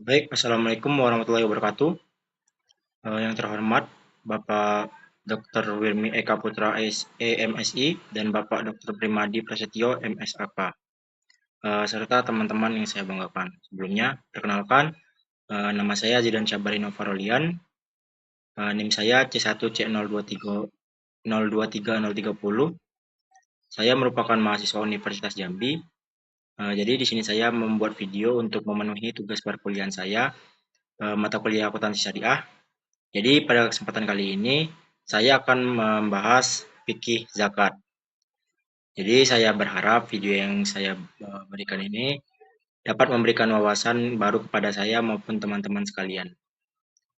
Baik, Assalamualaikum warahmatullahi wabarakatuh. Yang terhormat Bapak Dr. Wirmi Eka Putra MSI dan Bapak Dr. Primadi Prasetyo MSAK, serta teman-teman yang saya banggakan. Sebelumnya, perkenalkan, nama saya Zidan Syabari Novarolian, NIM saya C1C023030. Saya merupakan mahasiswa Universitas Jambi. Jadi di sini saya membuat video untuk memenuhi tugas perkuliahan saya, mata kuliah akuntansi syariah. Jadi pada kesempatan kali ini saya akan membahas fikih zakat. Jadi saya berharap video yang saya berikan ini dapat memberikan wawasan baru kepada saya maupun teman-teman sekalian.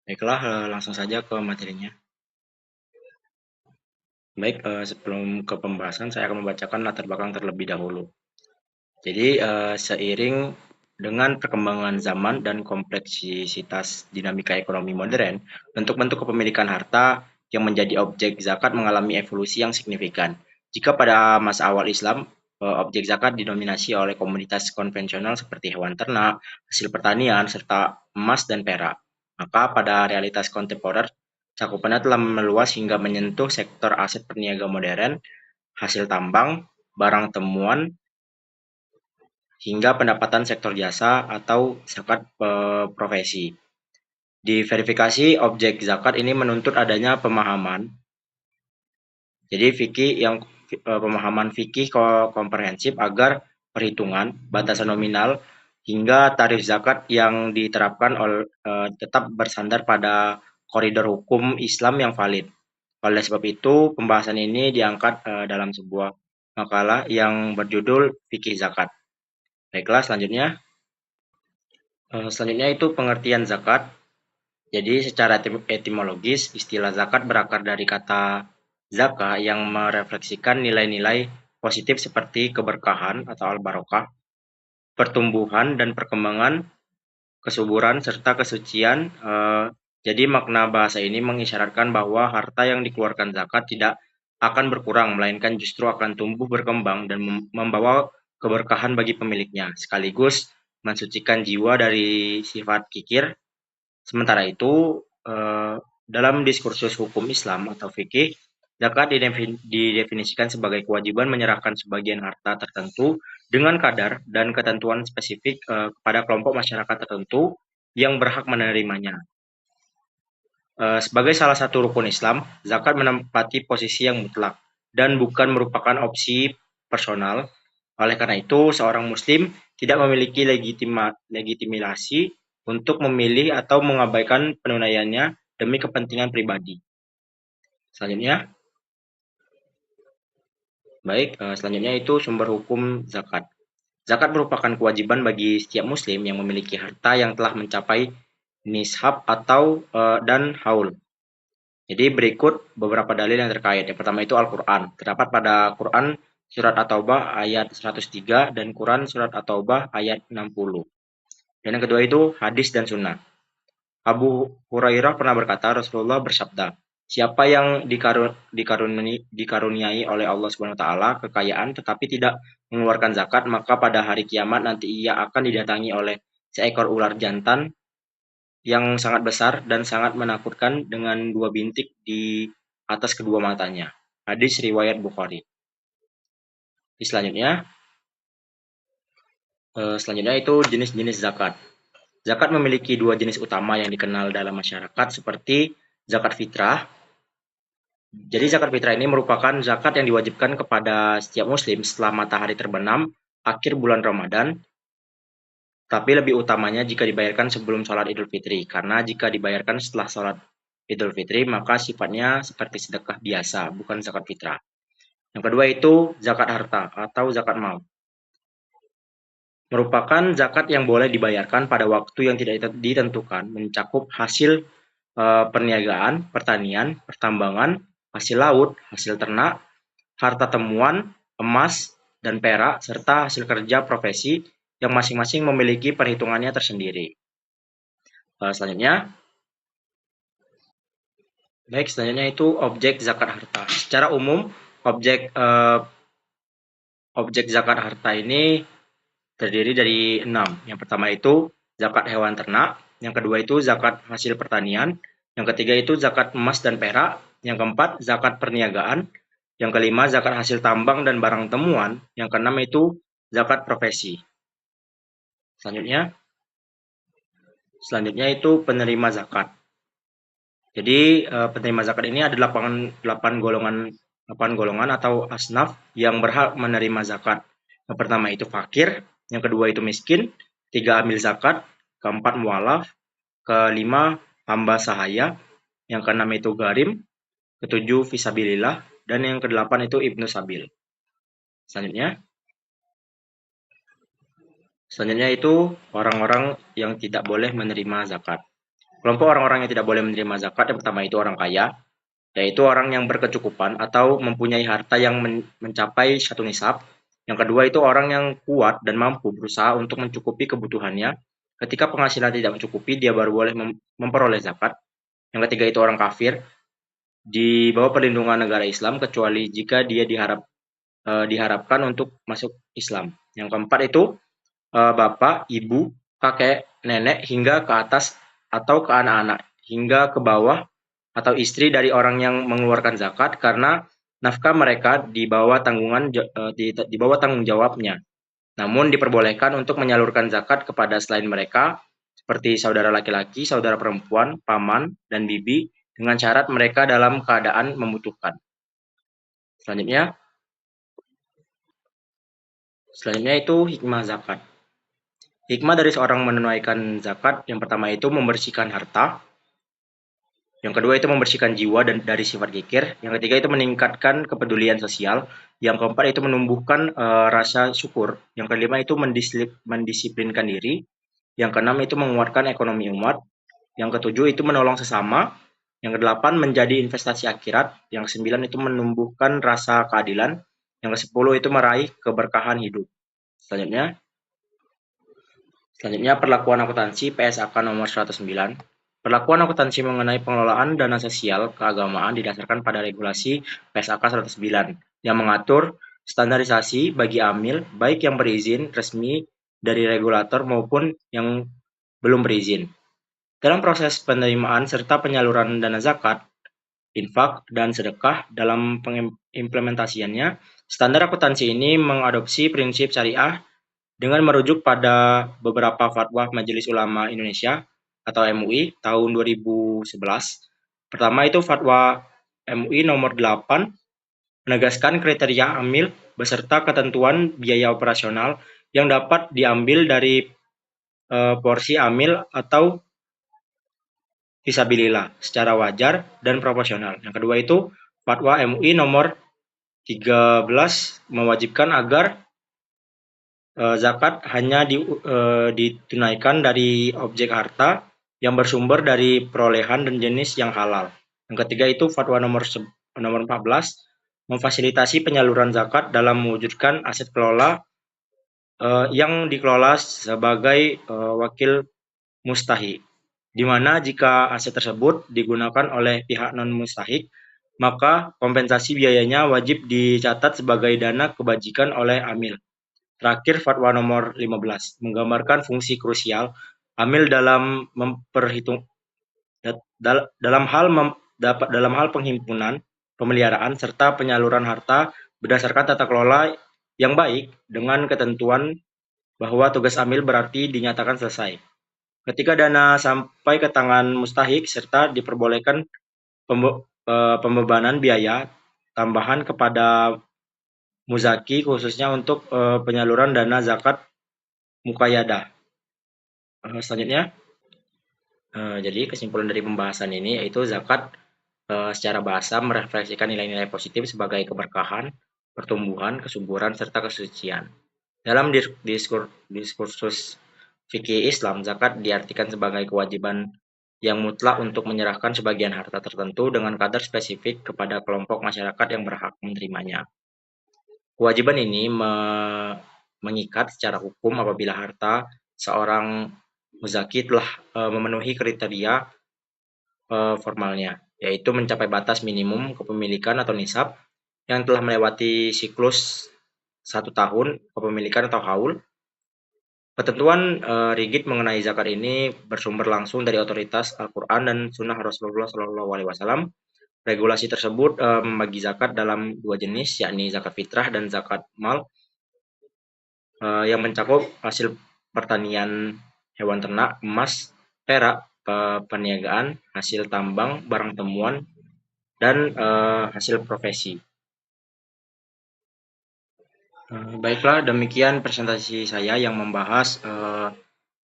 Baiklah, langsung saja ke materinya. Baik, sebelum ke pembahasan saya akan membacakan latar belakang terlebih dahulu. Jadi seiring dengan perkembangan zaman dan kompleksitas dinamika ekonomi modern, bentuk-bentuk kepemilikan harta yang menjadi objek zakat mengalami evolusi yang signifikan. Jika pada masa awal Islam, objek zakat didominasi oleh komoditas konvensional seperti hewan ternak, hasil pertanian, serta emas dan perak. Maka pada realitas kontemporer, cakupannya telah meluas hingga menyentuh sektor aset perniaga modern, hasil tambang, barang temuan, hingga pendapatan sektor jasa atau zakat profesi. Di verifikasi objek zakat ini menuntut adanya pemahaman. Jadi pemahaman fikih komprehensif agar perhitungan, batasan nominal, hingga tarif zakat yang diterapkan tetap bersandar pada koridor hukum Islam yang valid. Oleh sebab itu, pembahasan ini diangkat dalam sebuah makalah yang berjudul Fikih Zakat. Baiklah, selanjutnya itu pengertian zakat. Jadi secara etimologis, istilah zakat berakar dari kata zaka yang merefleksikan nilai-nilai positif seperti keberkahan atau al-barokah, pertumbuhan dan perkembangan, kesuburan serta kesucian. Jadi makna bahasa ini mengisyaratkan bahwa harta yang dikeluarkan zakat tidak akan berkurang, melainkan justru akan tumbuh berkembang dan membawa keberkahan bagi pemiliknya, sekaligus mensucikan jiwa dari sifat kikir. Sementara itu, dalam diskursus hukum Islam atau fikih, zakat didefinisikan sebagai kewajiban menyerahkan sebagian harta tertentu dengan kadar dan ketentuan spesifik kepada kelompok masyarakat tertentu yang berhak menerimanya. Sebagai salah satu rukun Islam, zakat menempati posisi yang mutlak dan bukan merupakan opsi personal. Oleh karena itu, seorang muslim tidak memiliki legitimasi untuk memilih atau mengabaikan penunaiannya demi kepentingan pribadi. Selanjutnya, selanjutnya itu sumber hukum zakat. Zakat merupakan kewajiban bagi setiap muslim yang memiliki harta yang telah mencapai nishab atau dan haul. Jadi berikut beberapa dalil yang terkait. Yang pertama itu Al-Quran. Terdapat pada Quran surat At-Taubah ayat 103 dan Quran surat At-Taubah ayat 60. Dan yang kedua itu hadis dan sunnah. Abu Hurairah pernah berkata, Rasulullah bersabda, siapa yang dikaruniai oleh Allah Subhanahu wa taala kekayaan tetapi tidak mengeluarkan zakat, maka pada hari kiamat nanti ia akan didatangi oleh seekor ular jantan yang sangat besar dan sangat menakutkan dengan dua bintik di atas kedua matanya. Hadis riwayat Bukhari. Selanjutnya itu jenis-jenis zakat. Zakat memiliki dua jenis utama yang dikenal dalam masyarakat seperti zakat fitrah. Jadi zakat fitrah ini merupakan zakat yang diwajibkan kepada setiap muslim setelah matahari terbenam akhir bulan Ramadan, tapi lebih utamanya jika dibayarkan sebelum sholat Idul Fitri, karena jika dibayarkan setelah sholat Idul Fitri maka sifatnya seperti sedekah biasa, bukan zakat fitrah. Yang kedua itu zakat harta atau zakat mal. Merupakan zakat yang boleh dibayarkan pada waktu yang tidak ditentukan, mencakup hasil perniagaan, pertanian, pertambangan, hasil laut, hasil ternak, harta temuan, emas, dan perak, serta hasil kerja profesi yang masing-masing memiliki perhitungannya tersendiri. Selanjutnya itu objek zakat harta. Secara umum, objek zakat harta ini terdiri dari 6. Yang pertama itu zakat hewan ternak, yang kedua itu zakat hasil pertanian, yang ketiga itu zakat emas dan perak, yang keempat zakat perniagaan, yang kelima zakat hasil tambang dan barang temuan, yang keenam itu zakat profesi. Selanjutnya, selanjutnya itu penerima zakat. Jadi penerima zakat ini ada 8 golongan atau asnaf yang berhak menerima zakat. Yang pertama itu fakir, yang kedua itu miskin, tiga amil zakat, keempat mualaf, kelima hamba sahaya, yang keenam itu garim, ketujuh fisabilillah, dan yang kedelapan itu ibnu sabil. Selanjutnya, selanjutnya itu orang-orang yang tidak boleh menerima zakat. Kelompok orang-orang yang tidak boleh menerima zakat yang pertama itu orang kaya, yaitu orang yang berkecukupan atau mempunyai harta yang mencapai satu nisab. Yang kedua itu orang yang kuat dan mampu berusaha untuk mencukupi kebutuhannya. Ketika penghasilan tidak mencukupi, dia baru boleh memperoleh zakat. Yang ketiga itu orang kafir, di bawah perlindungan negara Islam kecuali jika dia diharapkan untuk masuk Islam. Yang keempat itu bapak, ibu, kakek, nenek hingga ke atas atau ke anak-anak hingga ke bawah atau istri dari orang yang mengeluarkan zakat karena nafkah mereka di bawah tanggung jawabnya. Namun diperbolehkan untuk menyalurkan zakat kepada selain mereka seperti saudara laki-laki, saudara perempuan, paman, dan bibi dengan syarat mereka dalam keadaan membutuhkan. Selanjutnya, selanjutnya itu hikmah zakat. Hikmah dari seorang menunaikan zakat yang pertama itu membersihkan harta, yang kedua itu membersihkan jiwa dan dari sifat kikir, yang ketiga itu meningkatkan kepedulian sosial, yang keempat itu menumbuhkan rasa syukur, yang kelima itu mendisiplinkan diri, yang keenam itu menguatkan ekonomi umat, yang ketujuh itu menolong sesama, yang kedelapan menjadi investasi akhirat, yang kesembilan itu menumbuhkan rasa keadilan, yang kesepuluh itu meraih keberkahan hidup. Selanjutnya, perlakuan akuntansi PSAK nomor 109. Perlakuan akuntansi mengenai pengelolaan dana sosial keagamaan didasarkan pada regulasi PSAK 109 yang mengatur standarisasi bagi amil baik yang berizin resmi dari regulator maupun yang belum berizin. Dalam proses penerimaan serta penyaluran dana zakat, infak, dan sedekah dalam pengimplementasiannya, standar akuntansi ini mengadopsi prinsip syariah dengan merujuk pada beberapa fatwa Majelis Ulama Indonesia atau MUI tahun 2011. Pertama itu fatwa MUI nomor 8 menegaskan kriteria amil beserta ketentuan biaya operasional yang dapat diambil dari porsi amil atau fisabilillah secara wajar dan proporsional. Yang kedua itu fatwa MUI nomor 13 mewajibkan agar zakat hanya ditunaikan dari objek harta yang bersumber dari perolehan dan jenis yang halal. Yang ketiga itu fatwa nomor 14 memfasilitasi penyaluran zakat dalam mewujudkan aset kelola yang dikelola sebagai wakil mustahik, di mana jika aset tersebut digunakan oleh pihak non-mustahik, maka kompensasi biayanya wajib dicatat sebagai dana kebajikan oleh amil. Terakhir, fatwa nomor 15 menggambarkan fungsi krusial amil dalam dalam hal penghimpunan, pemeliharaan serta penyaluran harta berdasarkan tata kelola yang baik dengan ketentuan bahwa tugas amil berarti dinyatakan selesai ketika dana sampai ke tangan mustahik serta diperbolehkan pembebanan biaya tambahan kepada muzaki khususnya untuk penyaluran dana zakat muqayyadah. Selanjutnya, jadi kesimpulan dari pembahasan ini yaitu zakat secara bahasa merefleksikan nilai-nilai positif sebagai keberkahan, pertumbuhan, kesuburan, serta kesucian. Dalam diskursus fikih Islam, zakat diartikan sebagai kewajiban yang mutlak untuk menyerahkan sebagian harta tertentu dengan kadar spesifik kepada kelompok masyarakat yang berhak menerimanya. Kewajiban ini mengikat secara hukum apabila harta seorang muzaki telah memenuhi kriteria formalnya, yaitu mencapai batas minimum kepemilikan atau nisab yang telah melewati siklus 1 tahun kepemilikan atau haul, Ketentuan rigid mengenai zakat ini bersumber langsung dari otoritas Al-Quran dan Sunnah Rasulullah SAW. Regulasi tersebut membagi zakat dalam dua jenis, yakni zakat fitrah dan zakat mal, yang mencakup hasil pertanian, hewan ternak, emas, perak, perniagaan, hasil tambang, barang temuan, dan hasil profesi. Baiklah, demikian presentasi saya yang membahas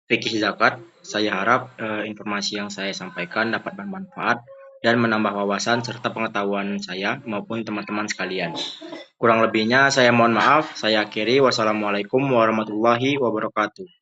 fikih zakat. Saya harap informasi yang saya sampaikan dapat bermanfaat dan menambah wawasan serta pengetahuan saya maupun teman-teman sekalian. Kurang lebihnya saya mohon maaf. Saya akhiri. Wassalamualaikum warahmatullahi wabarakatuh.